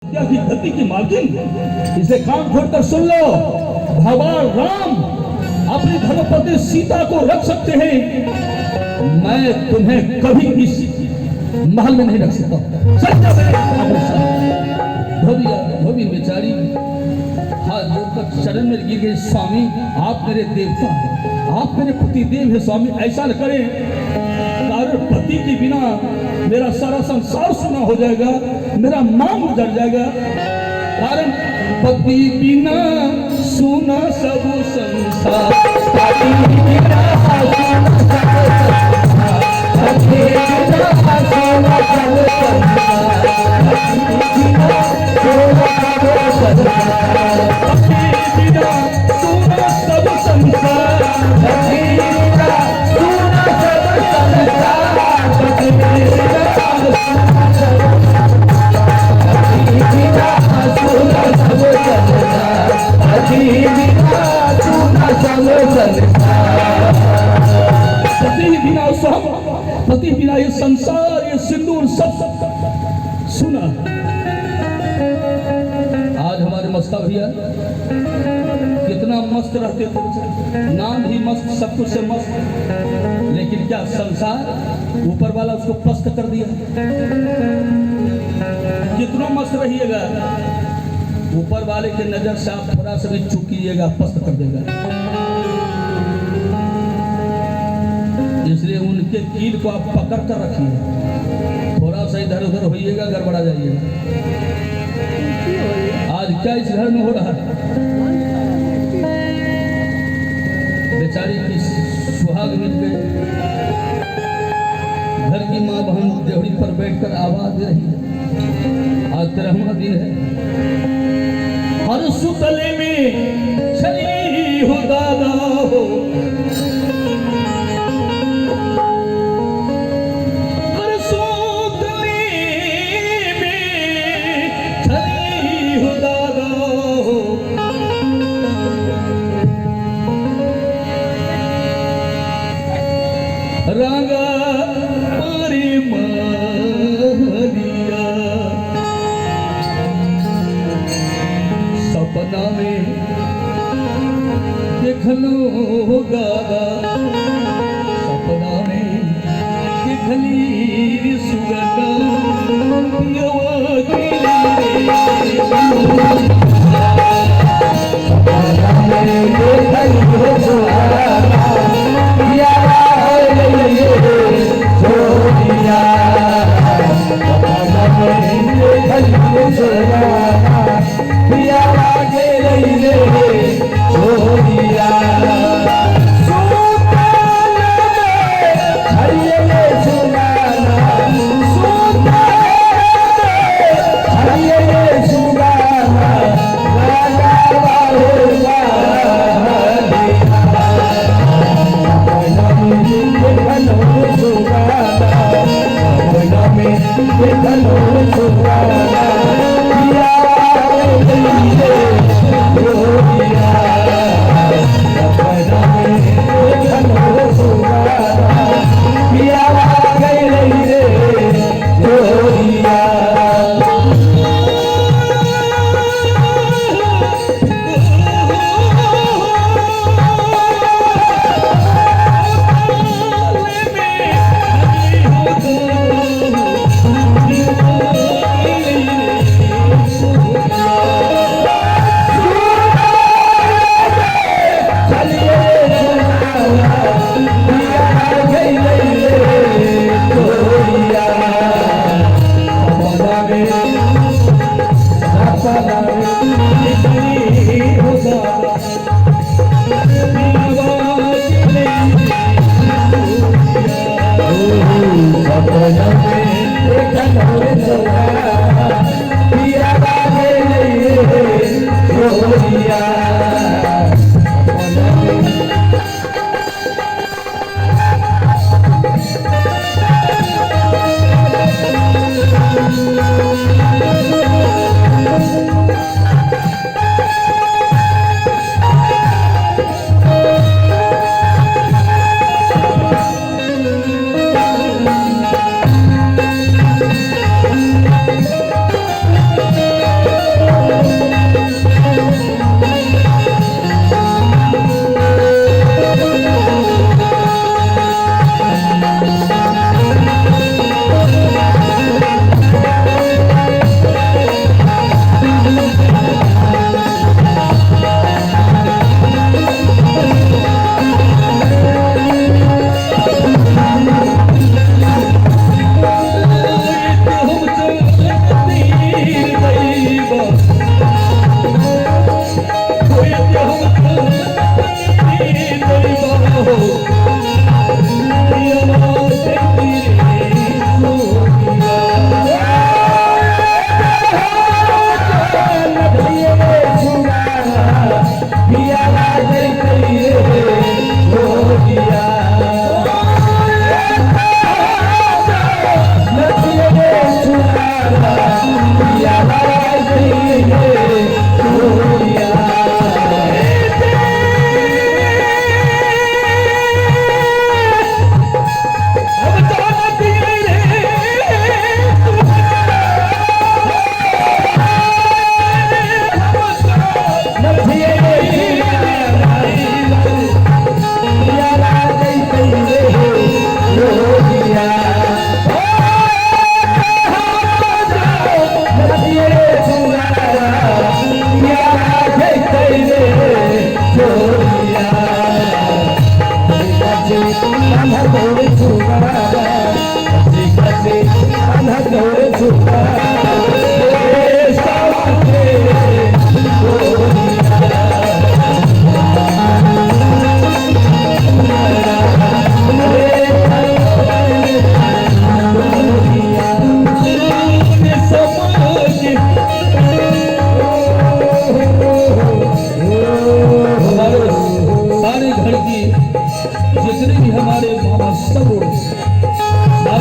क्या की धरती की मालकिन, इसे कान खोलकर सुन लो। भगवान राम अपनी धर्मपत्नी सीता को रख सकते हैं, मैं तुम्हें कभी इस महल में नहीं रख सकता। धोबी बेचारी हाथ जोड़कर चरण में गिर गई, स्वामी आप मेरे देवता हैं, आप मेरे पति देव है स्वामी, ऐसा न करें, कारण पति के बिना मेरा सारा संसार सुना हो जाएगा, मेरा मान जड़ जाएगा। कारण पति बिना सुना सब संसार, पति बिना सुना सब संसार, पति बिना सुना सब संसार, पति बिना सुना सब संसार, पति बिना सुना सब संसार, पति बिना सुना सब संसार, पति बिना सुना सब संसार, पति बिना सब, पति बिना ये संसार, ये सिंदूर सब सुना। आज हमारे मस्ता भैया कितना मस्त रहते थे, नाम भी मस्त, सब कुछ से मस्त, लेकिन क्या संसार ऊपर वाला उसको पस्त कर दिया। कितना मस्त रहिएगा, ऊपर वाले के नजर से आप थोड़ा सा भी चूक कीजिएगा, पस्त कर देगा। इसलिए उनके कील को आप पकड़ कर रखिए, थोड़ा सा इधर उधर होइएगा, गड़बड़ा जाइएगा। आज क्या इस घर में हो रहा है, बेचारी की सुहाग मिट गए, घर की माँ बहन देवड़ी पर बैठकर आवाज दे रही है। आज 13वां दिन है, हर सुतले में चली हो दादा हो, हर सुतले में चली हो दादा हो, रागा मारी मारिया, सपना में देखलो गागा, सपना में देखली सुगंधा,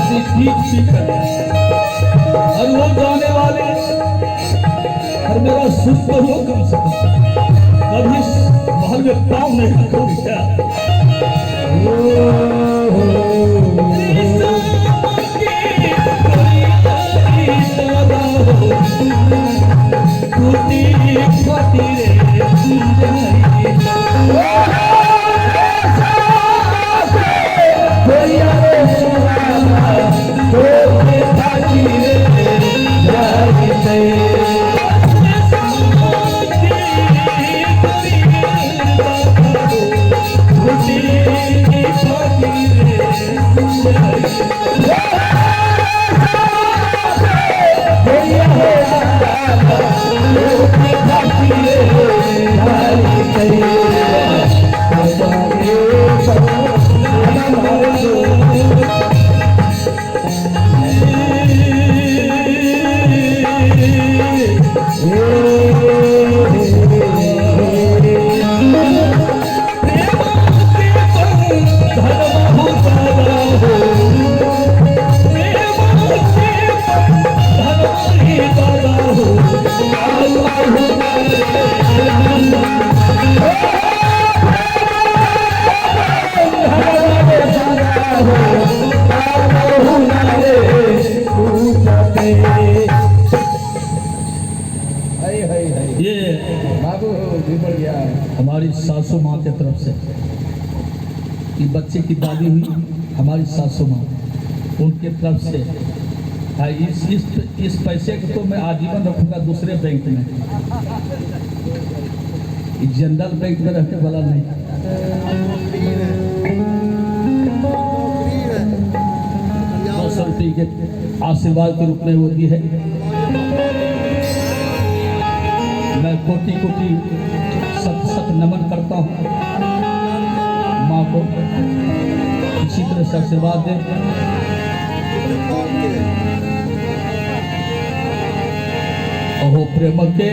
ऐसी ठीक करना और वो जाने वाले और मेरा सुख तो हो कम से कम कभी महल में पाँव नहीं रखो बेटा। हमारी सासू माँ की तरफ से ये बच्चे की दादी हुई हमारी सासू माँ उनके तरफ से इस पैसे को तो मैं आजीवन रखूंगा दूसरे बैंक में, जनरल बैंक में रहने वाला नहीं। 200 रुपये के आशीर्वाद के रूप में वो दी है। मैं कोटि कोटि सत नमन करता हूँ माँ को, इसी तरह से आशीर्वाद दे। अहो प्रेम के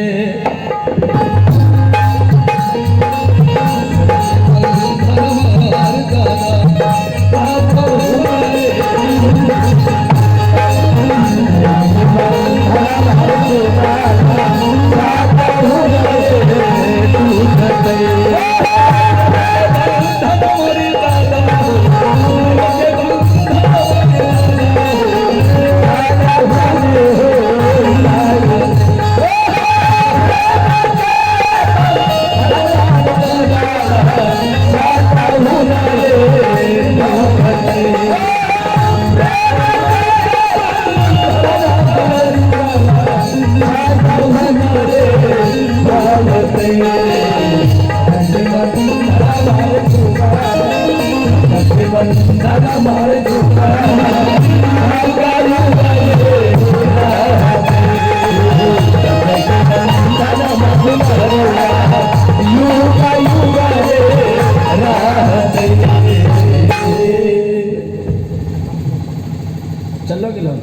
चलो कि लोग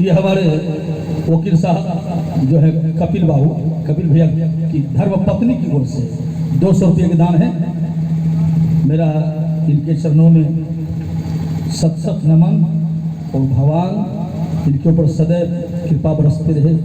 ये हमारे वकील साहब जो है कपिल बाबू, कपिल भैया की धर्म पत्नी की ओर से 200 रुपये के दान है। मेरा इनके चरणों में सत सत नमन और भगवान इनके ऊपर सदैव कृपा बरसते रहे।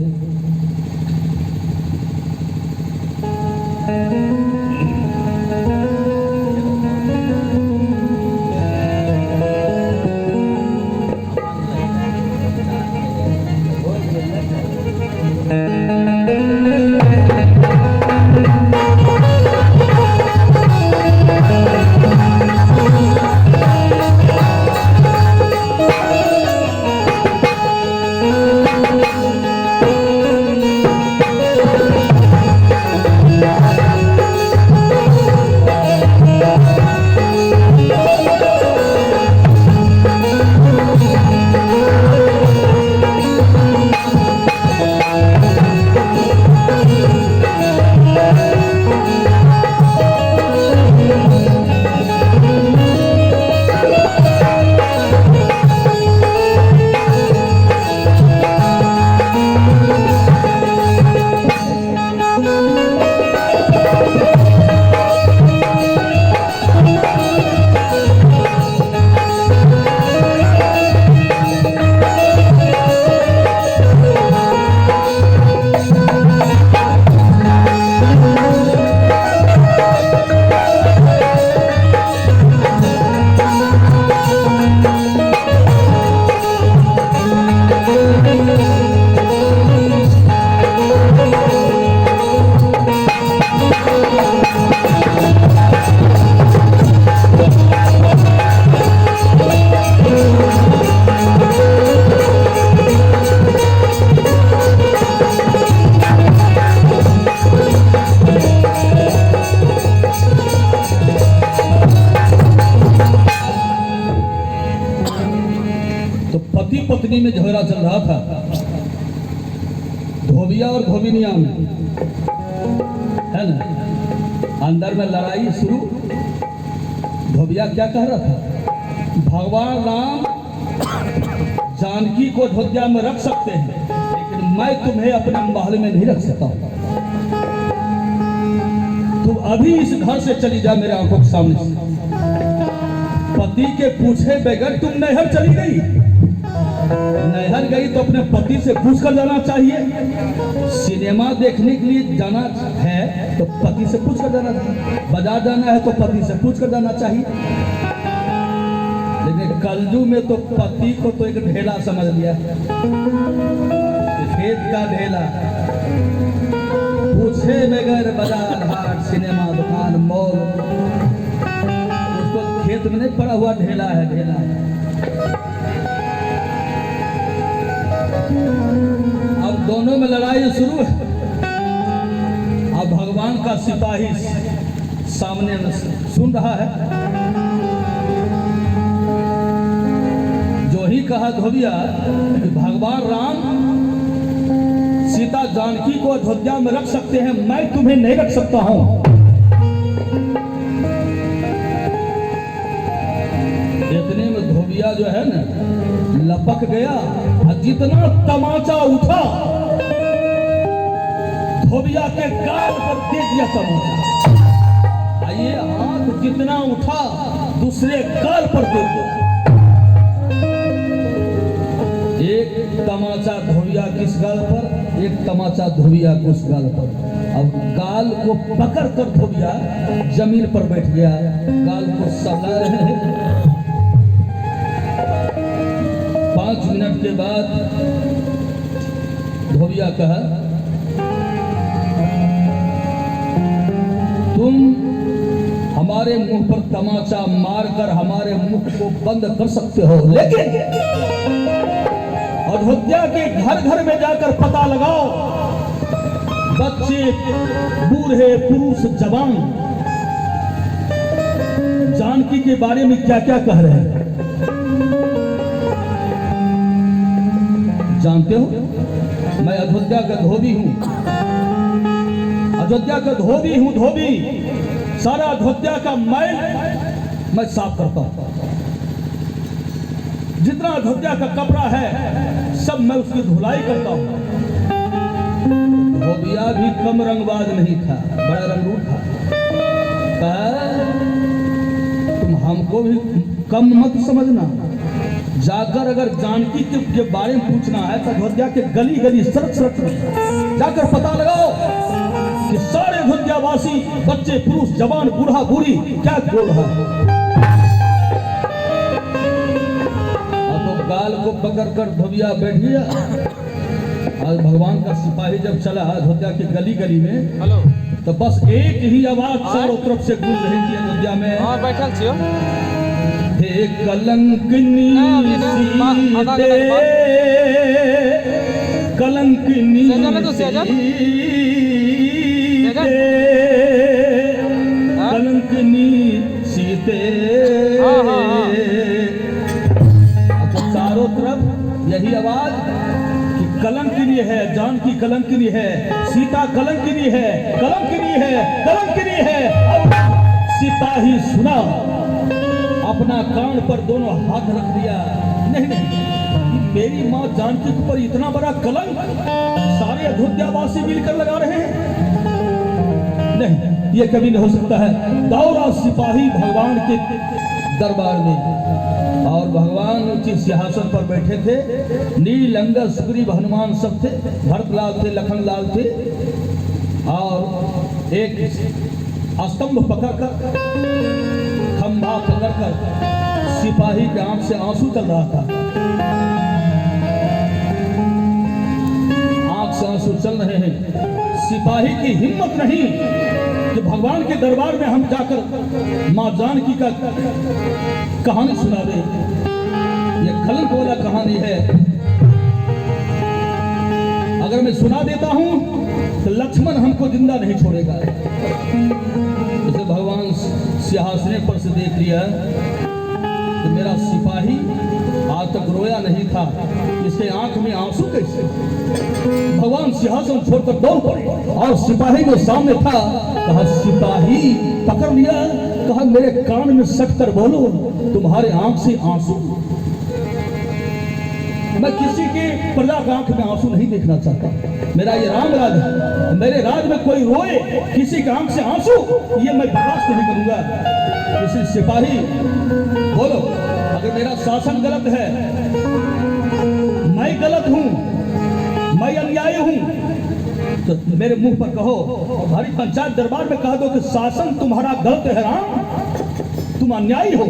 पत्नी में झगड़ा चल रहा था, धोबिया और धोबिनिया में, है ना। अंदर में लड़ाई शुरू। धोबिया क्या कह रहा था, भगवान राम जानकी को अयोध्या में रख सकते हैं, लेकिन मैं तुम्हें अपने महल में नहीं रख सकता। तुम अभी इस घर से चली जा मेरे आंखों के सामने से। पति के पूछे बगैर तुम नहर चली गई। नहर गई तो अपने पति से पूछ कर जाना चाहिए। सिनेमा देखने के लिए जाना है तो पति से पूछ कर जाना चाहिए। बाजार जाना है तो पति से पूछ कर जाना चाहिए। लेकिन कलजू में तो पति को तो एक ढेला समझ लिया, खेत का ढेला। पूछे बगैर बाजार हाट सिनेमा दुकान मॉल, उसको खेत में नहीं पड़ा हुआ ढेला है, ढेला है। अब दोनों में लड़ाई शुरू है। अब भगवान का सिपाही सामने में सुन रहा है। जो ही कहा धोबिया कि भगवान राम सीता जानकी को अयोध्या में रख सकते हैं, मैं तुम्हें नहीं रख सकता हूं। इतने में धोबिया जो है ना लपक गया। जितना तमाचा उठा धोबिया के गाल पर दे दिया तमाचा। आइए, हाथ जितना उठा दूसरे गाल पर दे दिया। एक तमाचा धोबिया किस गाल पर, एक तमाचा धोबिया किस गाल पर। अब गाल को पकड़ कर धोबिया जमीन पर बैठ गया, गाल को सहला रहे हैं। 5 मिनट के बाद धोबिया कहा, तुम हमारे मुंह पर तमाचा मारकर हमारे मुख को बंद कर सकते हो, लेकिन अयोध्या के घर घर में जाकर पता लगाओ, बच्चे बूढ़े पुरुष जवान जानकी के बारे में क्या क्या कह रहे हैं। जानते हो, मैं अयोध्या का धोबी हूं, अयोध्या का धोबी हूं, धोबी। सारा अयोध्या का मैल मैं साफ करता हूं। जितना अयोध्या का कपड़ा है सब मैं उसकी धुलाई करता हूँ। धोबिया भी कम रंगबाज नहीं था, बड़ा रंगरूट था। कहा तुम हमको भी कम मत समझना, जाकर अगर जानकी के बारे में पूछना है तो अयोध्या के गली गली सड़क सड़क में जाकर पता लगाओ कि सारे अयोध्यावासी बच्चे पुरुष जवान बूढ़ा बूढ़ी क्या बोल रहा है। अब तो गाल को पकड़ कर धोबिया बैठ गया। आज भगवान का सिपाही जब चला अयोध्या के गली गली में, हेलो, तो बस एक ही आवाज चारों तरफ से गूंज रही थी अयोध्या में। हाँ, बैठल छियो। हे कलंकनी सीते, कलंकनी कलंकनी सीते। अब चारों तरफ यही आवाज कि कलंकिनी है, जानकी कलंकिनी है, सीता कलंकिनी है, कलंकिनी है, कलंकिनी है। अब सिपाही सुना, अपना कान पर दोनों हाथ रख दिया। नहीं नहीं, मेरी माँ जानकी के ऊपर इतना बड़ा कलंक सारे अयोध्यावासी मिलकर लगा रहे हैं। नहीं, ये कभी नहीं हो सकता है। दौड़ा सिपाही भगवान के दरबार में, और भगवान उचित सिंहासन पर बैठे थे। नील अंगद सुग्रीव हनुमान सब थे, भरतलाल थे, लखनलाल थे, और एक स्तंभ पकड़कर खंभा पकड़कर सिपाही के आंख से आंसू चल रहा था। आंख से आंसू चल रहे हैं। सिपाही की हिम्मत नहीं कि भगवान के दरबार में हम जाकर मां जानकी का कहानी सुना दे। ये कलंक वाला कहानी है। अगर मैं सुना देता हूं तो लक्ष्मण हमको जिंदा नहीं छोड़ेगा। उसे भगवान सिंहासन पर से देख लिया कि मेरा सिपाही आज तक रोया नहीं था, इसके आंख में आंसू कैसे। भगवान सिंहासन छोड़कर दौड़ पड़े और सिपाही जो सामने था, कहा सिपाही पकड़ लिया, कहा मेरे कान में सट कर बोलो, तुम्हारे आंख से आंसू। मैं किसी के प्रजा का आंख में आंसू नहीं देखना चाहता। मेरा ये राम राज है, मेरे राज में कोई रोए किसी का आंख से आंसू, ये मैं बर्दाश्त नहीं करूंगा। किसी सिपाही बोलो, अगर मेरा शासन गलत है, मैं गलत हूं, मैं अन्यायी हूं, तो मेरे मुंह पर कहो और भारी पंचायत दरबार में कह दो कि शासन तुम्हारा गलत है राम, तुम अन्यायी हो,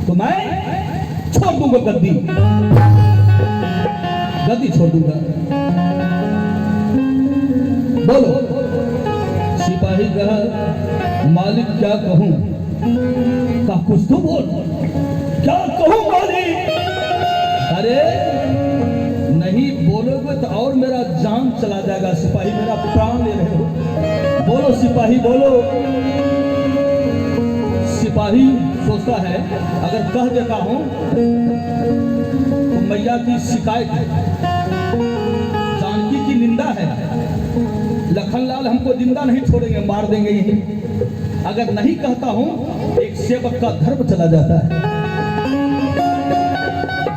तो मैं छोड़ दूंगा गद्दी, गद्दी छोड़ दूंगा। बोलो। सिपाही कहा मालिक क्या कहूं, का कुछ तो बोल, क्या कहूं मालिक। अरे नहीं बोलोगे तो और मेरा जान चला जाएगा। सिपाही मेरा प्राण ले रहे हो, बोलो सिपाही बोलो। सिपाही सोचता है अगर कह देता हूं तो मैया की शिकायत है, जानकी की निंदा है, लखनलाल हमको जिंदा नहीं छोड़ेंगे, मार देंगे यही। अगर नहीं कहता हूं एक सेवक का धर्म चला जाता है।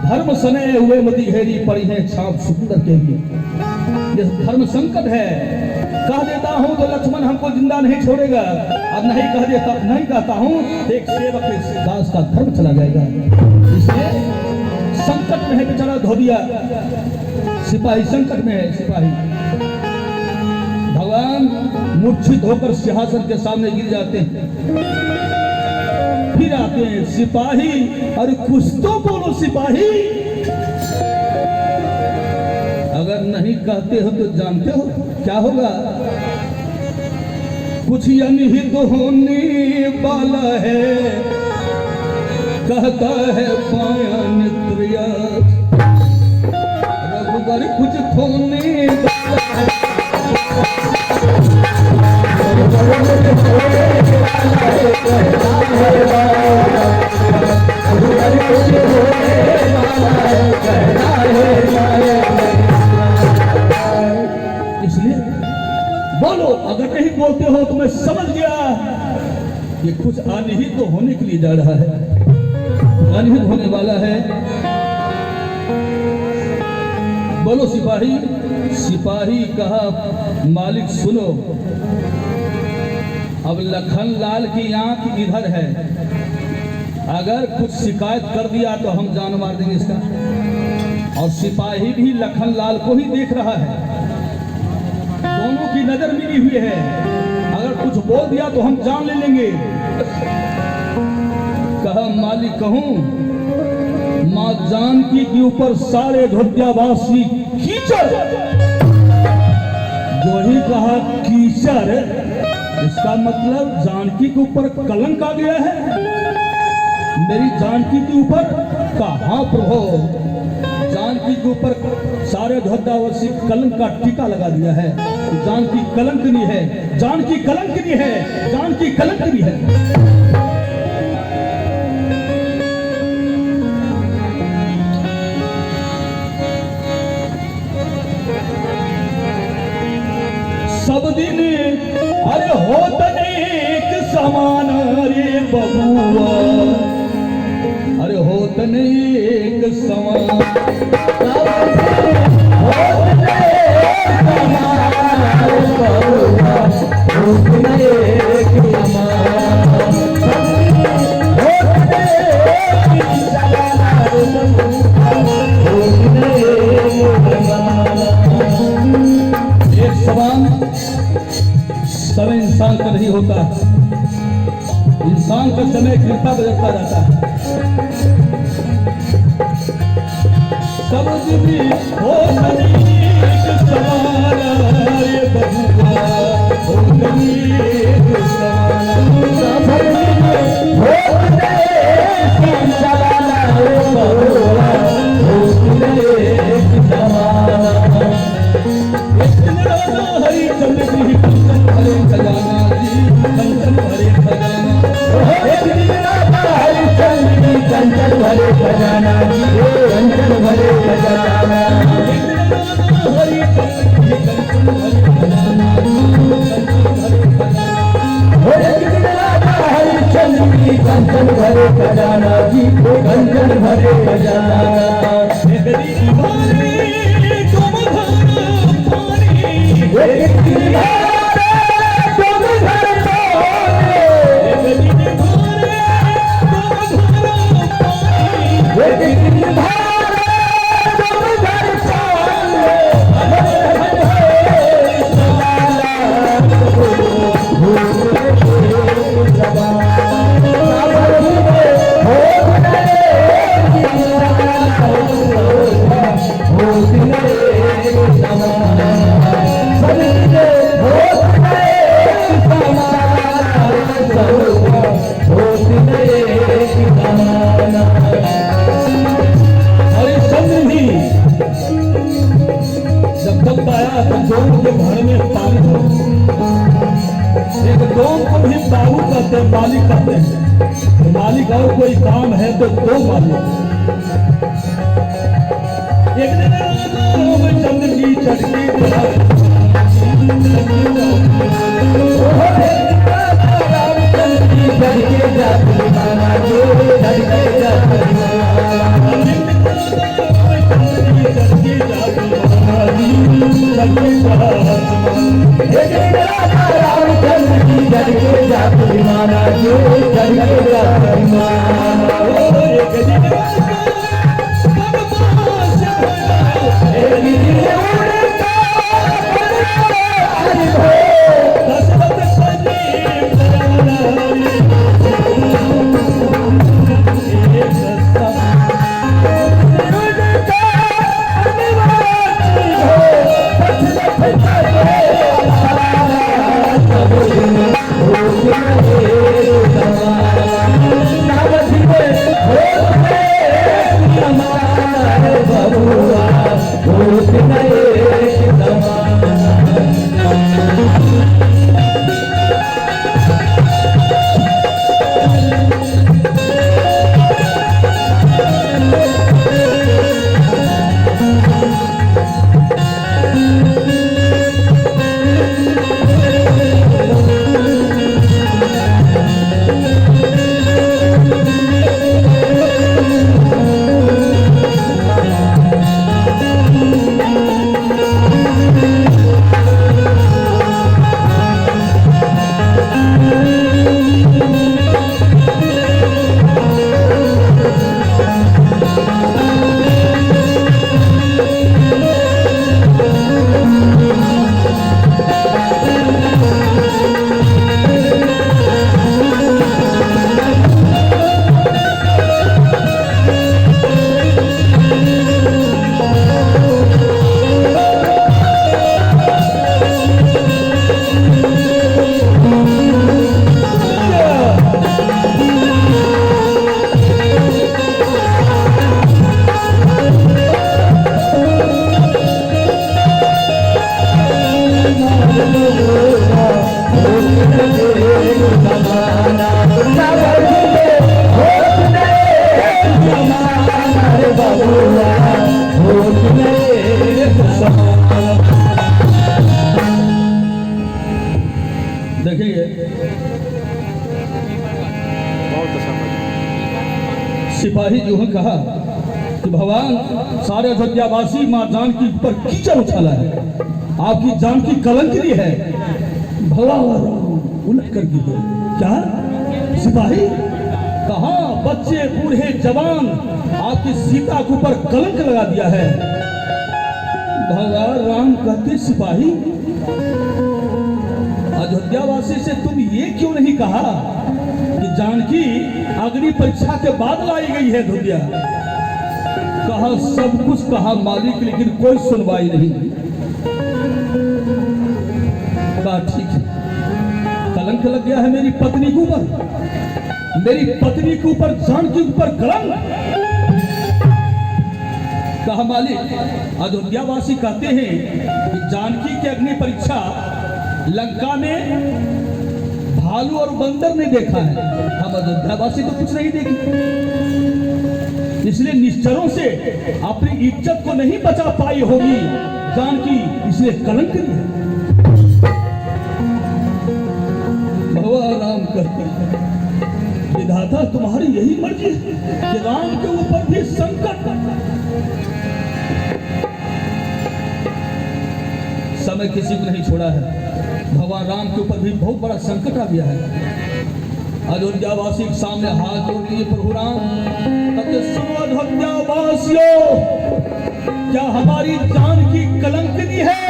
धर्म सने हुए मति घेरी पड़ी है छाप सुंदर के लिए, ये धर्म संकट है। कह देता हूं तो लक्ष्मण हमको जिंदा नहीं छोड़ेगा, अब नहीं कह देता, नहीं कहता हूं एक सेवक के दास का धर्म चला जाएगा। इसलिए संकट में है बेचारा धोबिया, सिपाही संकट में है। सिपाही भगवान मूर्छित होकर सिंहासन के सामने गिर जाते हैं, फिर आते हैं सिपाही, अरे कुछ तो बोलो सिपाही। अगर नहीं कहते हो तो जानते हो क्या होगा, कुछ अनहित होने वाला है, कहता है पाया नित्रिया, रघुबर कुछ होने वाला है। इसलिए बोलो, अगर नहीं बोलते हो तो मैं समझ गया कि कुछ अनहित तो होने के लिए जा रहा है, अनहित होने वाला है। बोलो सिपाही। सिपाही कहा मालिक सुनो, अब लखन लाल की आंख इधर है, अगर कुछ शिकायत कर दिया तो हम जान मार देंगे इसका। और सिपाही भी लखन लाल को ही देख रहा है, दोनों की नजर मिली हुई है, अगर कुछ बोल दिया तो हम जान ले लेंगे। कहा मालिक कहूं, मां जानकी के ऊपर सारे अयोध्यावासी कीचड़। जो ही कहा कीचड़, इसका मतलब जानकी के ऊपर कलंक आ गया है। मेरी जानकी के ऊपर कहा प्रभु, जानकी के ऊपर सारे अयोध्यावासी कलंक का टीका लगा दिया है। जानकी कलंकनी है, जानकी कलंकनी है, जानकी कलंकनी है। सब दिन अरे होत नेक समान रे बबुआ, अरे होत नेक समान, होत नेक समान रे बबुआ, होत नेक समान, होत नेक समान रे बबुआ, होत नेक समान। एक समान सब इंसान का नहीं होता, इंसान का समय गिरता बदलता रहता है। सब दिन हो एक समान रे बबुआ, हो एक समान, सब दिन हो एक समान रे बबुआ, हो एक समान। हरिचंद्र जी कंचन भरे खजाना जी, कंचन भरे खजाना, हरिचंद्र जी कंचन भरे खजाना जी, कंचन भरे खजाना, हरिचंद्र जी कंचन भरे खजाना जी, हरिचंद्र जी कंचन भरे खजाना जी, कंचन भरे खजाना। मालिक कहते हैं, मालिक और कोई काम है तो दो मालिक। एक दिन रामचंद्र जी चढ़के जमाना बबुआ होठ मेरे समान। देखिए सिपाही जो है कहा कि भगवान सारे अयोध्यावासी मां जानकी पर कीचड़ उछाला है, आपकी जानकी कलंकनी है। भगवान उलट कर दी क्या सिपाही कहा बच्चे बूढ़े जवान आपकी सीता के ऊपर कलंक लगा दिया है। भगवान राम कहते सिपाही अयोध्यावासी से तुम ये क्यों नहीं कहा कि जानकी अग्नि परीक्षा के बाद लाई गई है अयोध्या। कहा सब कुछ कहा मालिक लेकिन कोई सुनवाई नहीं। कहा ठीक है कलंक लग गया है मेरी पत्नी के ऊपर, मेरी पत्नी के ऊपर जानकी के ऊपर कलंक। कहा मालिक अयोध्यावासी कहते हैं कि जानकी की अग्नि परीक्षा लंका में भालू और बंदर ने देखा है, हम अयोध्यावासी तो कुछ नहीं देखे, इसलिए निश्चरों से अपनी इज्जत को नहीं बचा पाई होगी जानकी, इसलिए कलंकित है। भगवान राम कहते हैं विधाता तुम्हारी यही मर्जी है कि राम के ऊपर भी संकट। समय किसी को नहीं छोड़ा है, भगवान राम के ऊपर भी बहुत बड़ा संकट आ गया है। अयोध्यावासी के सामने हाथ जोड़ लिए प्रभु राम कहते सुनो अयोध्यावासियों क्या हमारी जानकी कलंकनी है।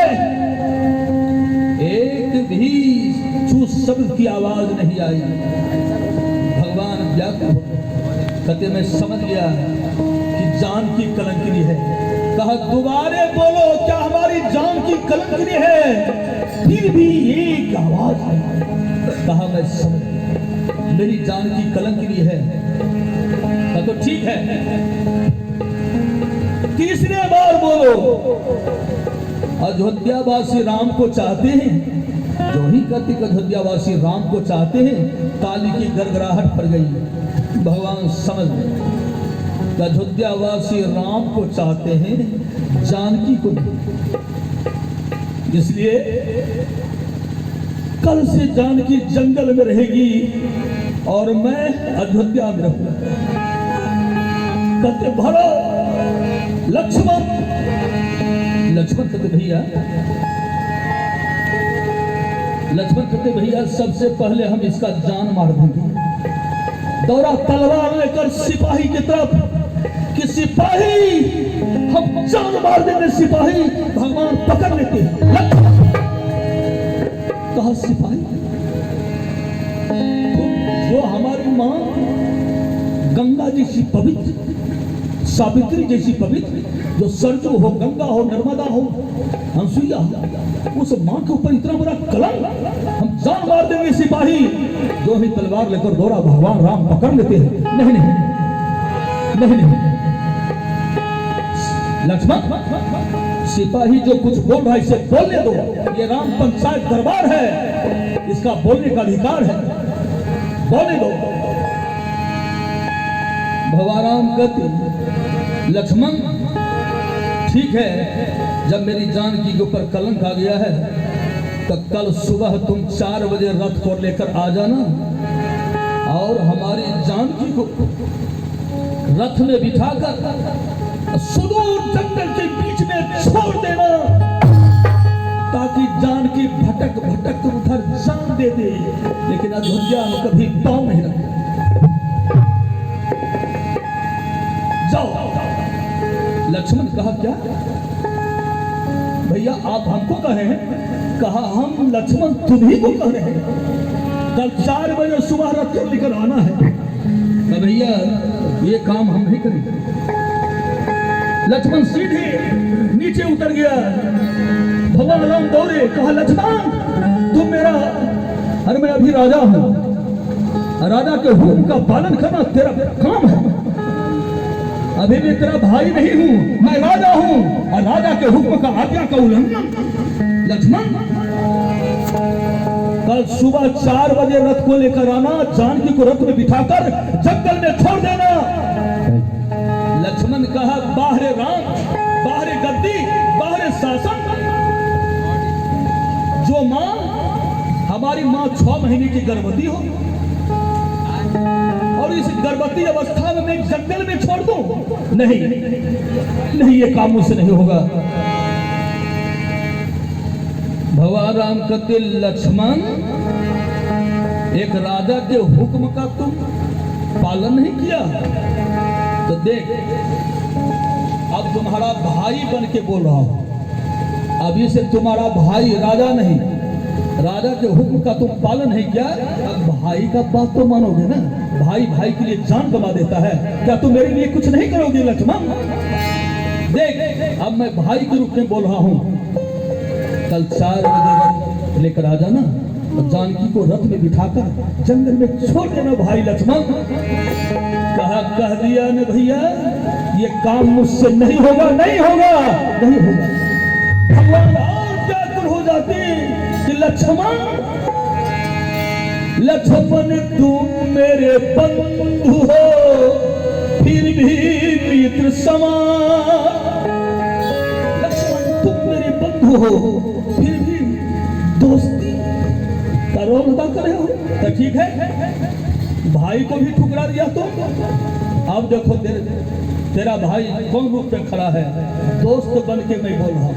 एक भी छू शब्द की आवाज नहीं आई। भगवान व्याकुल कहते मैं समझ गया कि जानकी कलंकनी है। कहा दोबारे बोलो क्या हमारी जानकी कलंकनी है। फिर भी एक आवाज आई। कहा मैं समझ मेरी जानकी कलंकनी है। कहा तो ठीक है तीसरे बार बोलो। अयोध्यावासी राम को चाहते हैं, जो ही कहते अयोध्यावासी राम को चाहते हैं काली की गड़गड़ाहट पड़ गई। भगवान समझ गए अयोध्यावासी राम को चाहते हैं जानकी को नहीं, इसलिए कल से जानकी जंगल में रहेगी और मैं अयोध्या में रहूंगा। कहते भरो लक्ष्मण, लक्ष्मण कहते भैया, लक्ष्मण कहते भैया सबसे पहले हम इसका जान मार देंगे। दौड़ा तलवार लेकर सिपाही की तरफ कि सिपाही हम जान मार देंगे। सिपाही भगवान पकड़ लेते हैं। कहा सिपाही जो हमारी मां गंगा जैसी पवित्र, सावित्री जैसी पवित्र, जो सरजू हो, गंगा हो, नर्मदा हो, अनसुईया हो, उस मां के ऊपर इतना बड़ा कलंक, हम जान मार देंगे। सिपाही जो ही तलवार लेकर दौड़ा भगवान राम पकड़ लेते हैं। नहीं नहीं नहीं नहीं लक्ष्मण सिपाही जो कुछ बोल रहा है इसे बोलने दो, ये राम पंचायत दरबार है, इसका बोलने का अधिकार है, बोलने दो। भगवान राम कहते लक्ष्मण ठीक है जब मेरी जानकी के ऊपर कलंक आ गया है तो कल सुबह तुम 4 बजे रथ को लेकर आ जाना और हमारी जानकी को रथ में बिठाकर सुदूर जंगल के बीच में छोड़ देना ताकि जानकी भटक भटक उधर जान दे दे, लेकिन अयोध्या में कभी पांव नहीं रखे। जाओ। लक्ष्मण कहा क्या भैया आप हमको कहे हैं? कहा हम लक्ष्मण तुम्ही को कह रहे हैं, कल 4 बजे सुबह रथ को लेकर आना है। भैया ये काम हम नहीं करेंगे। लक्ष्मण सीधे नीचे उतर गया। भगवान राम दौड़े। कहा लक्ष्मण तुम मेरा, अरे मैं अभी राजा हूं, राजा के हुक्म का पालन करना तेरा काम है। अभी मैं तेरा भाई नहीं हूं, मैं राजा हूं और राजा के हुक्म का आज्ञा का उल्लंघन। लक्ष्मण कल सुबह 4 बजे रथ को लेकर आना, जानकी को रथ में बिठाकर जंगल में छोड़ देना। माँ 6 महीने की गर्भवती हो और इस गर्भवती अवस्था में मैं जंगल में छोड़ दूं? नहीं नहीं, ये काम मुझसे नहीं होगा। भगवान राम कहते लक्ष्मण, एक राजा के हुक्म का तुम पालन नहीं किया तो देख, अब तुम्हारा भाई बन के बोल रहा हूं। अभी से तुम्हारा भाई राजा नहीं, राजा के हुक्म का तुम पालन नहीं किया, अब भाई का बात तो मानोगे ना? भाई भाई के लिए जान गवा देता है, क्या तुम मेरे लिए कुछ नहीं करोगे लक्ष्मण? देख, अब मैं भाई के रूप में बोल रहा हूं, कल 4 बजे लेकर आ जाना और जानकी को रथ में बिठाकर जंगल में छोड़ देना भाई लक्ष्मण। कह दिया न भैया, ये काम मुझसे नहीं होगा, नहीं होगा, नहीं होगा। भगवान और व्याकुल हो जाते कि लक्ष्मण, लक्ष्मण तुम मेरे बंधु हो, फिर भी मित्र समान। लक्ष्मण तुम मेरे बंधु हो, फिर भी दोस्ती का रोल अदा करे हो, तो ठीक है। भाई को भी ठुकरा दिया तो अब देखो तेरा भाई कौन रूप में खड़ा है, दोस्त बन के मैं बोल रहा हूं।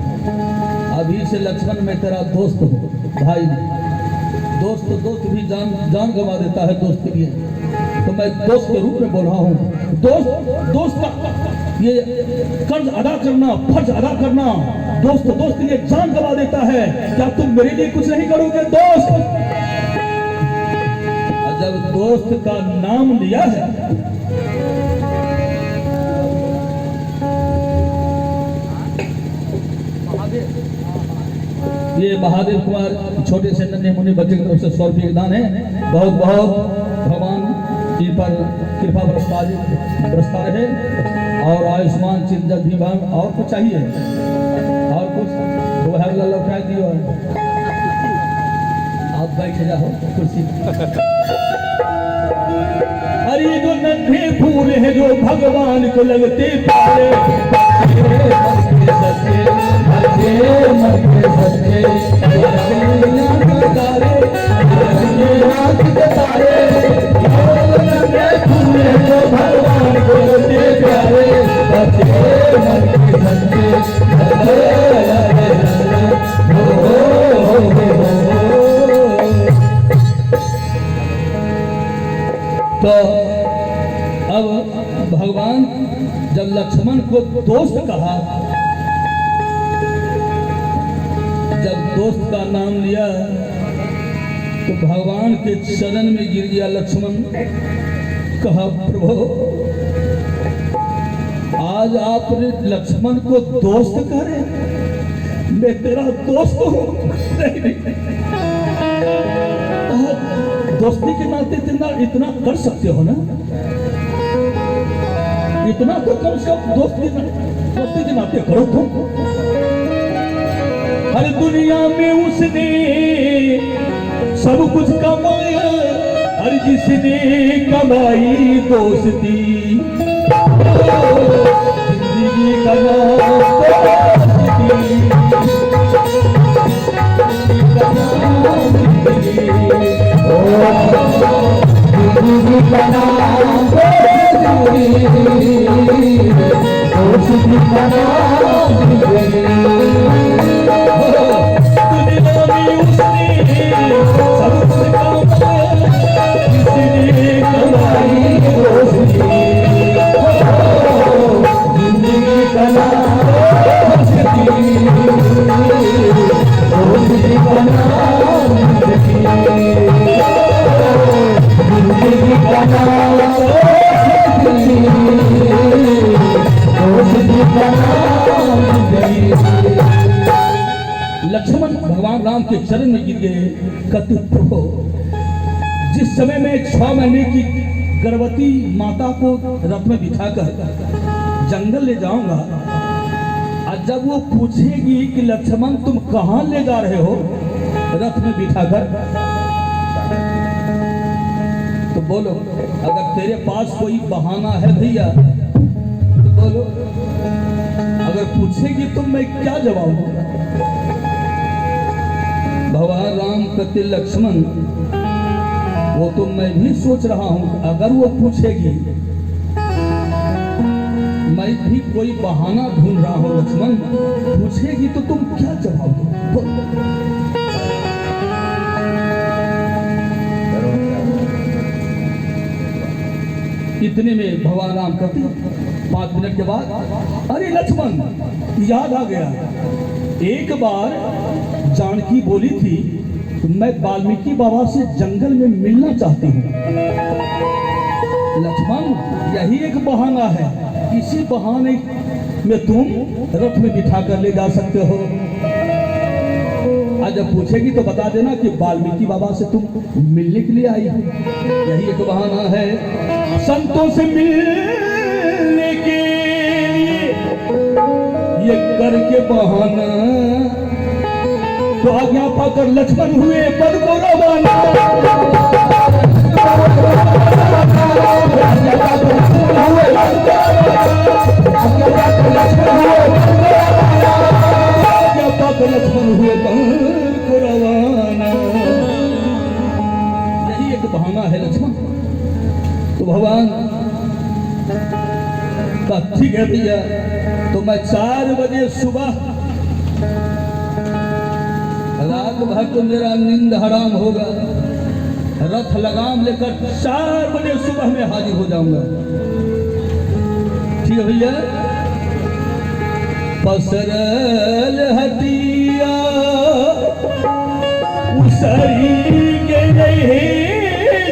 अभी से लक्ष्मण मैं तेरा दोस्त हूं, भाई नहीं। दोस्त भी जान गवा देता है दोस्त के लिए, तो मैं दोस्त के रूप में बोल रहा हूं। दोस्त का ये कर्ज अदा करना, फर्ज अदा करना, दोस्त के लिए जान गवा देता है। क्या तुम मेरे लिए कुछ नहीं करोगे दोस्त? जब दोस्त का नाम लिया है, ये महादेव कुमार छोटे से नन्हे मुन्ने बच्चे की तरफ से 100 रुपये दान है। बहुत बहुत भगवान जी पर कृपा बरसता रहे और आयुष्मान चिंतन भी। और कुछ चाहिए? और कुछ तो है लौटा दियो, आप बैठ जाओ कुर्सी। अरे जो नन्हे फूल है जो भगवान को लगते प्यारे, तो अब भगवान जब लक्ष्मण को दोस्त कहा, जब दोस्त का नाम लिया तो भगवान के चरण में गिर गया लक्ष्मण। कहा प्रभु, आज आपने लक्ष्मण को दोस्त करे, मैं तेरा दोस्त हूं। दोस्ती के नाते इतना कर सकते हो ना, इतना तो कम से कम दोस्ती के नाते करो तुम। हर दुनिया में उसने सब कुछ कमाया, हर जिसने कमाई दोस्ती, जिंदगी का नाम लक्ष्मण भगवान राम के चरण में गिर गए। कहते प्रभु, जिस समय में 6 महीने की गर्भवती माता को रथ में बिठाकर जंगल ले जाऊंगा, और जब वो पूछेगी कि लक्ष्मण तुम कहां ले जा रहे हो रथ में बिठाकर, तो बोलो, अगर तेरे पास कोई बहाना है भैया तो बोलो। अगर पूछेगी तो मैं क्या जवाब दूंगा? भगवान राम कहते लक्ष्मण, वो तो मैं भी सोच रहा हूं, अगर वो पूछेगी, मैं भी कोई बहाना ढूंढ रहा हूं लक्ष्मण, पूछेगी तो तुम क्या जवाब दो? इतने में भगवान राम कहते 5 मिनट के बाद, अरे लक्ष्मण याद आ गया, एक बार जानकी बोली थी मैं वाल्मीकि बाबा से जंगल में मिलना चाहती हूँ। लक्ष्मण यही एक बहाना है, इसी बहाने में तुम रथ में बिठा कर ले जा सकते हो। आज जब पूछेगी तो बता देना कि वाल्मीकि बाबा से तुम मिलने के लिए आई हो, यही एक बहाना है। संतों से मिलने के लिए ये करके बहाना, तो आज्ञा पाकर लक्ष्मण हुए पद को रवाना। लक्ष्मण हुए पद को रवाना, यही एक बहाना है लक्ष्मण। तो भगवान का ठीक है भैया, तो मैं 4 बजे सुबह, रात भर तो मेरा नींद हराम होगा, रथ लगाम लेकर 4 बजे सुबह में हाजिर हो जाऊंगा। ठीक है भैया। पसरल हटिया उसरी के नहीं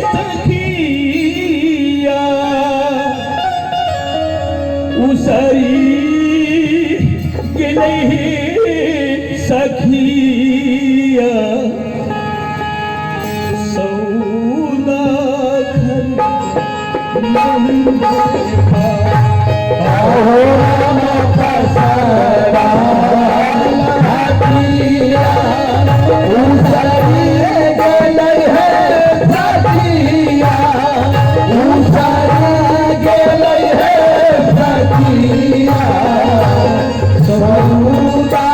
सखिया, उसरी के नहीं सखिया, सौदा नहीं देखा, पसरा हटिया उसरी के नहीं सखिया, उसरी के नहीं सखिया, सौदा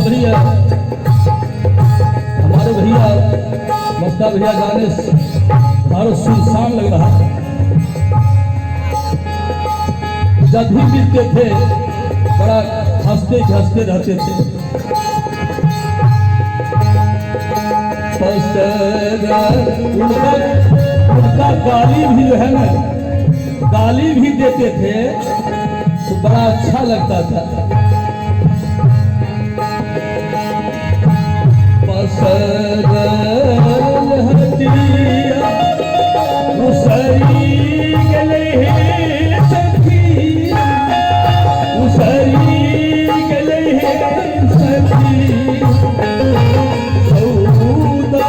भैया। हमारे भैया मस्ता भैया जाने सारा सुनसान लग रहा, जब भी मिलते थे बड़ा हंसते हंसते रहते थे। उनका गाली भी जो है ना, गाली भी देते थे तो बड़ा अच्छा लगता था। पसरल हटिया उसरी के नहीं सखिया, उसरी के नहीं सखिया, सौदा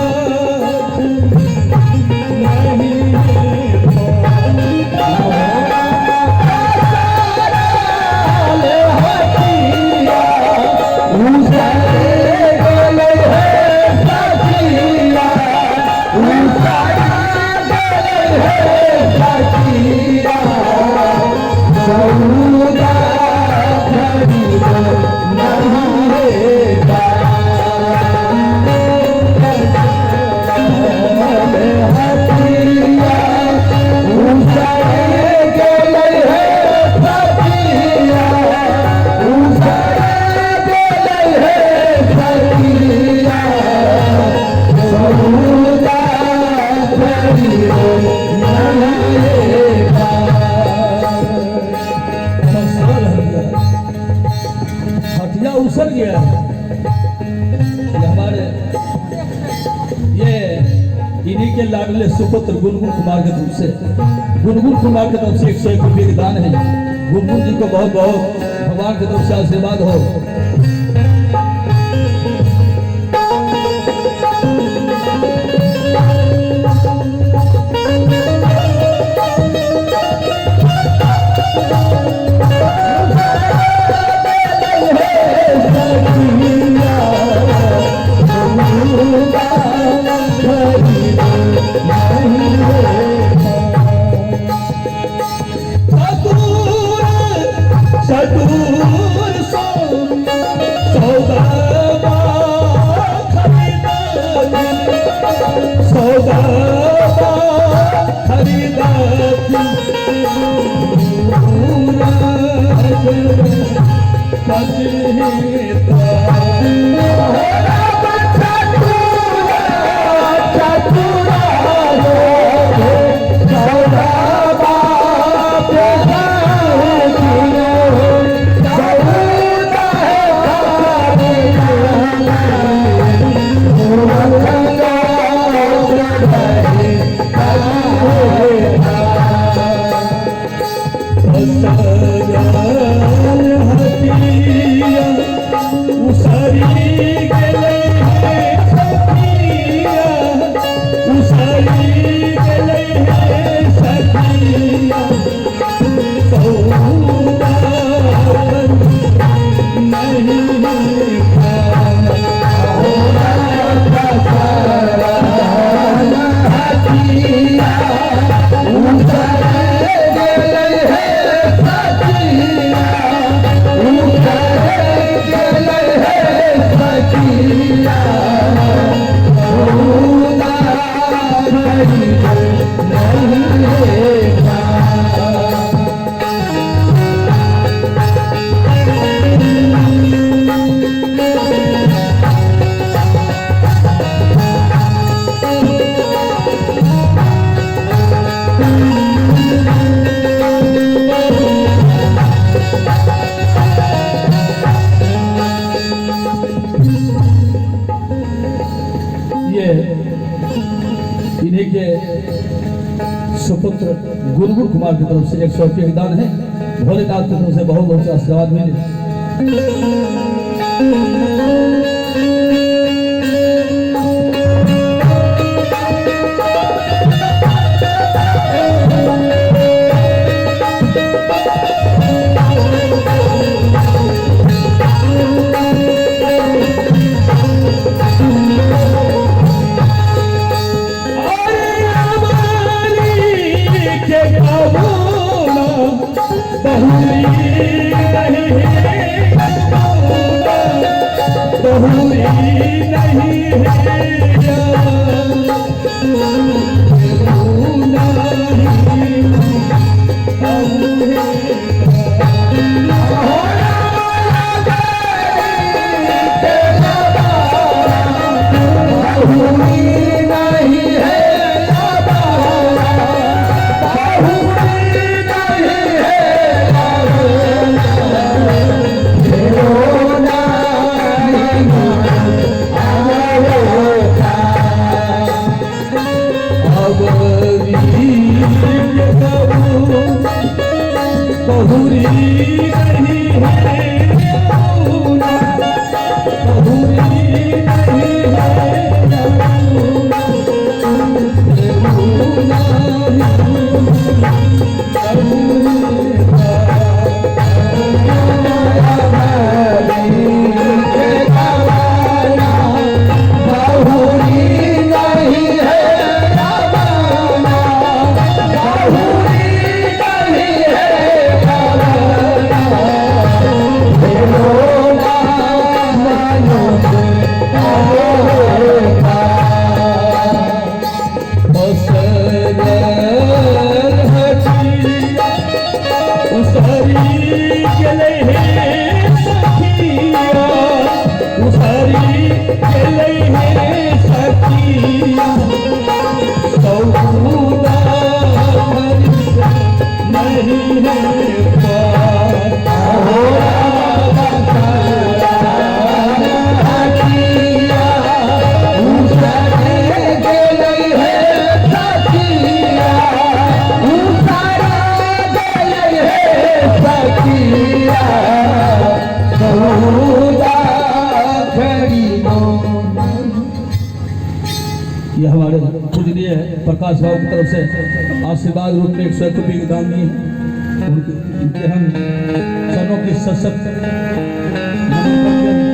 उसर गया। हमारे ये इन्हीं के लाडले सुपुत्र गुनगुन कुमार की तरफ से, गुनगुन कुमार की तरफ से 101 रुपये के दान है। गुनगुन जी को बहुत बहुत भगवान की तरफ से आशीर्वाद हो। इन्हीं के सुपुत्र गुरगुर कुमार की तरफ से 100 रुपये दान है। भोलेनाथ की तरफ से बहुत बहुत आशीर्वाद मिले। ये हमारे पूजनीय प्रकाश बाबू की तरफ से आशीर्वाद रूप में 100 रुपये की दान दी है। उनके हम सनों की सशक्त नमन करते हैं।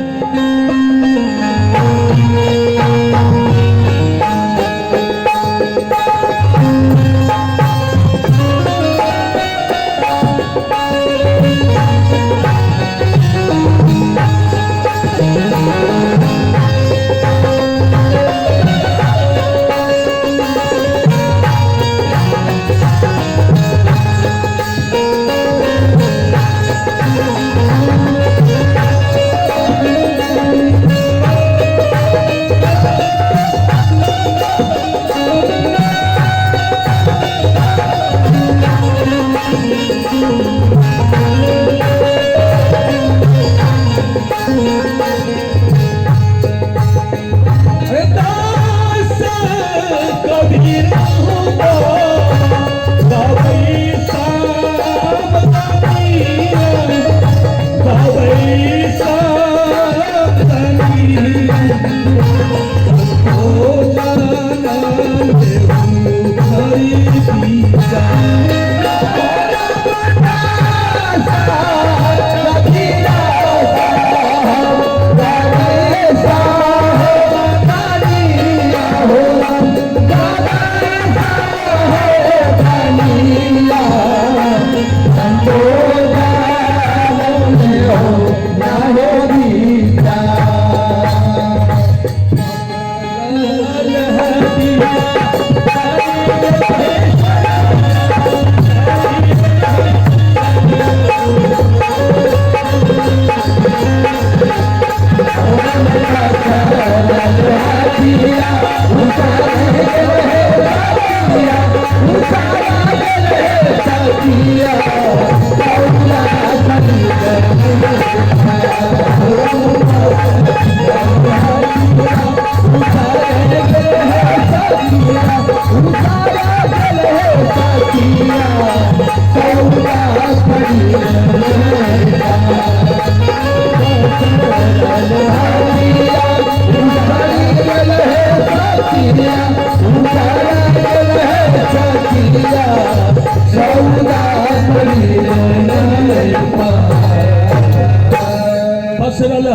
फसरल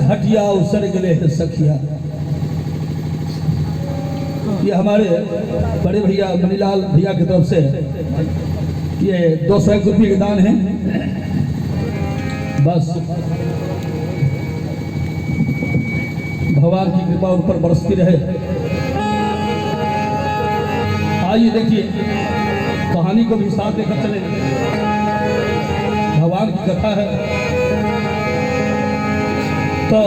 हटिया उसर गले है सखिया। ये हमारे बड़े भैया मनीलाल भैया की तरफ से ये 201 रुपये के दान है। बस भगवान की कृपा उन पर बरसती रहे। आइए देखिए कहानी को भी साथ लेकर चले। भगवान की कथा है तो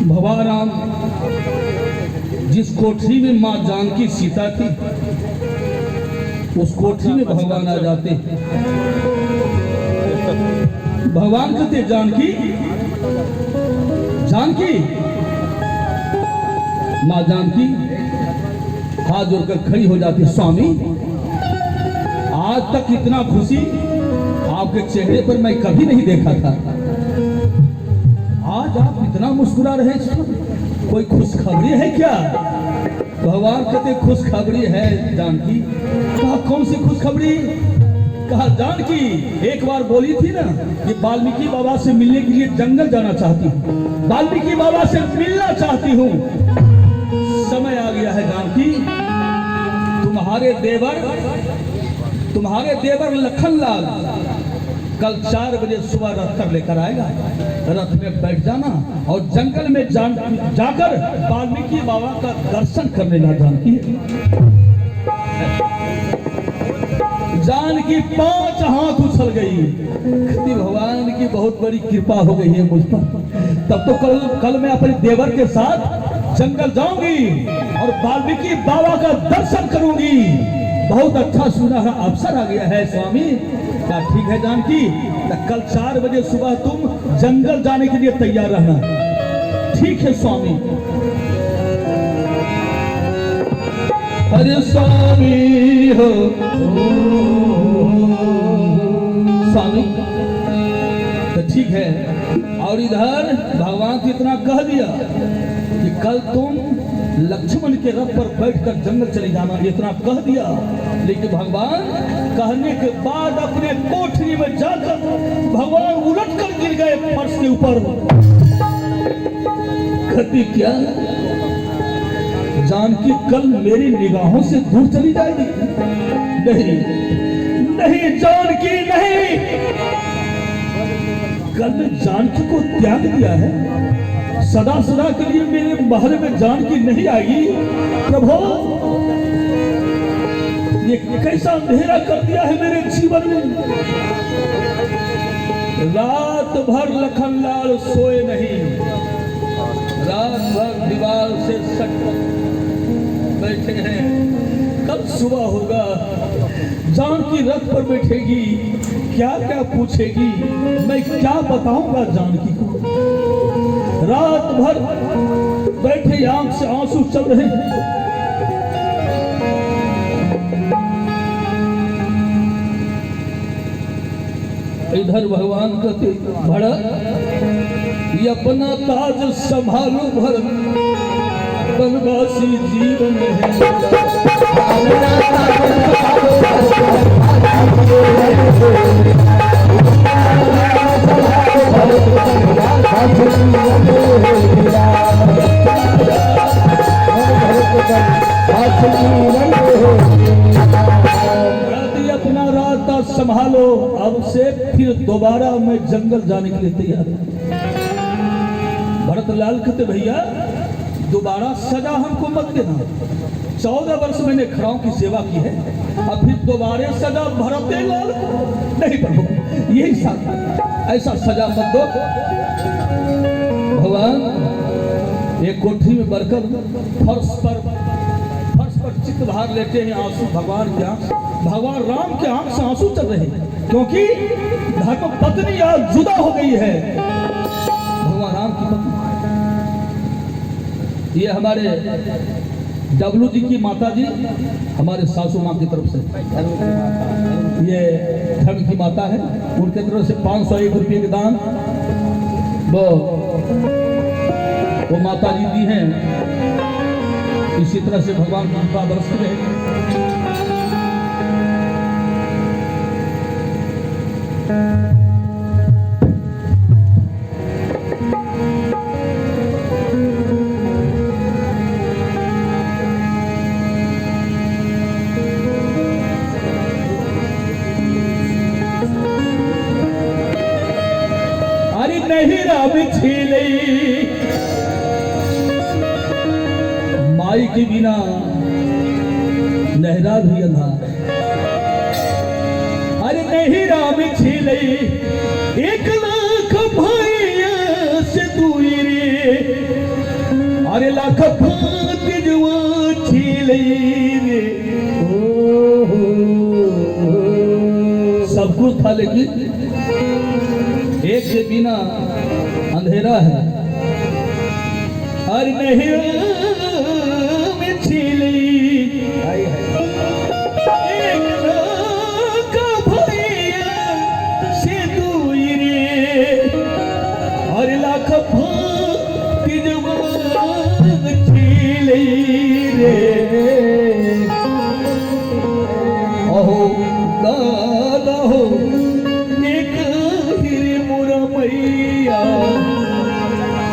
भगवान राम जिस कोठरी में मां जानकी सीता थी उस कोठरी में भगवान आ जाते। भगवान कहते जानकी जानकी। मां जानकी हाथ जोड़कर खड़ी हो जाती। स्वामी आज तक इतना खुशी आपके चेहरे पर मैं कभी नहीं देखा था। आज आप इतना मुस्कुरा रहे हैं, कोई खुशखबरी है क्या? भगवान कहते खुशखबरी है जानकी। कहा कौन सी खुशखबरी? कहा जानकी एक बार बोली थी ना कि वाल्मीकि बाबा से मिलने के लिए जंगल जाना चाहती हूँ, वाल्मीकि बाबा से मिलना चाहती हूँ। समय आ गया है जानकी। तुम्हारे देवर लखनलाल कल 4 बजे सुबह रथ कर लेकर आएगा। रथ में बैठ जाना और जंगल में जाकर वाल्मीकि बाबा का दर्शन करने ना। जानकी जानकी 5 हाथ उछल गई। भगवान की बहुत बड़ी कृपा हो गई है मुझ पर। तब तो कल मैं अपने देवर के साथ जंगल जाऊंगी और वाल्मीकि बाबा का दर्शन करूंगी। बहुत अच्छा सुनहरा अवसर आ गया है स्वामी। क्या ठीक है जानकी? कल 4 बजे सुबह तुम जंगल जाने के लिए तैयार रहना। ठीक है स्वामी। अरे स्वामी हो स्वामी तो ठीक है। और इधर भगवान को इतना कह दिया कि कल तुम लक्ष्मण के रथ पर बैठकर जंगल चले जाना, इतना कह दिया। लेकिन भगवान कहने के बाद अपने कोठरी में जाकर भगवान उलट कर गिर गए फर्श के ऊपर। कहती क्या जानकी कल मेरी निगाहों से दूर चली जाएगी? नहीं नहीं जानकी नहीं। कल मैं जानकी को त्याग दिया है। सदा सदा के लिए मेरे महल में जानकी नहीं आएगी। प्रभु ये कैसा अंधेरा कर दिया है मेरे जीवन में। रात भर लखनलाल सोए नहीं। रात भर दीवार से सट बैठे हैं। कब सुबह होगा जानकी रथ पर बैठेगी, क्या क्या पूछेगी, मैं क्या बताऊंगा जानकी को। रात भर बैठे आंख से आंसू चल रहे हैं। इधर भगवान कहते भड़क ये अपना ताज संभालो भरत बनवासी जीवन है। अपना ताज संभालो अपना रास्ता संभालो। अब से फिर दोबारा मैं जंगल जाने के लिए तैयार हूं। भरतलाल कहते भैया दोबारा सजा हमको मत देना। 14 वर्ष मैंने खड़ाओं की सेवा की है, अब फिर दोबारा सजा भरतलाल नहीं प्रभु, यही साथ ऐसा सजा मत दो। भगवान एक कोठरी में बढ़कर फर्श पर चित्त भार लेते हैं आंसू। भगवान के आंख, भगवान राम के आंख से आंसू चल रहे हैं क्योंकि धर्म पत्नी आज जुदा हो गई है। भगवान राम की पत्नी ये हमारे डब्लू जी की माता जी, हमारे सासू माँ की तरफ से ये धर्म की माता है, उनके तरफ से 501 रुपये के दान वो माता जी दी हैं। इसी तरह से भगवान की कृपा बरसती रहे। अरे नहीं राम छीले माई के बिना नहरा भी अंधार। अरे नहीं राम छीले 1 लाख भाइया से दूरी रे। अरे लाख भात जुआ छीले रे। सब कुछ था लेकिन एक के बिना अंधेरा है। अरे नहीं छीली 1 लाख भैया से दूरी रे। अरे लाख भात जुआ छीली रे। अहो दादा हो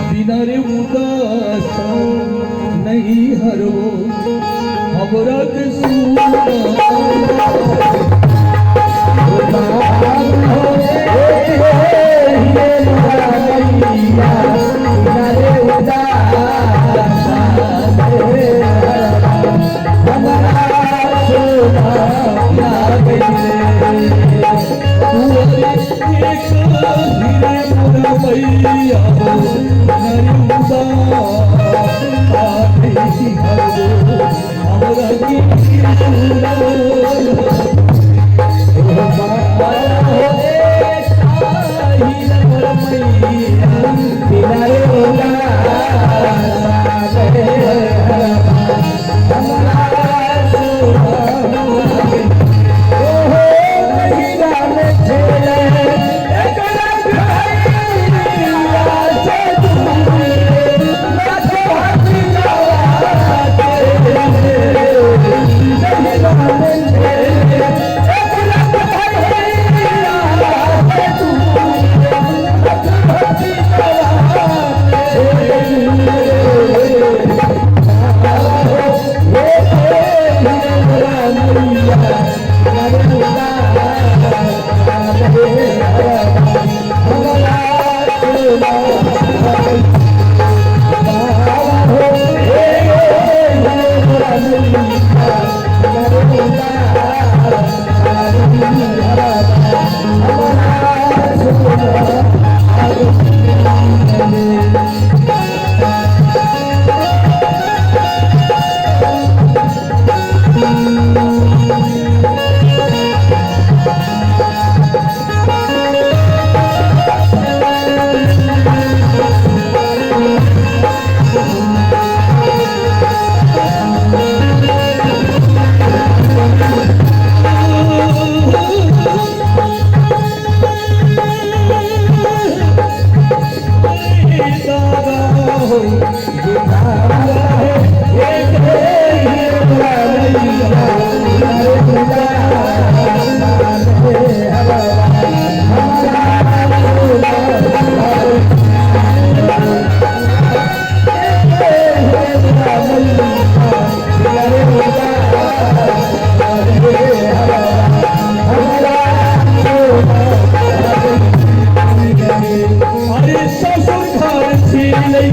बिना रे उदास नहीं हरो हमरा के Amen. अरे ससुर घर छीन ले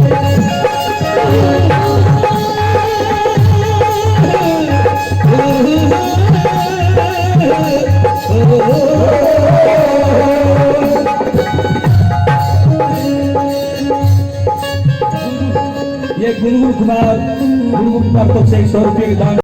ये गुनगुन कुमार तो 100 रुपये के दान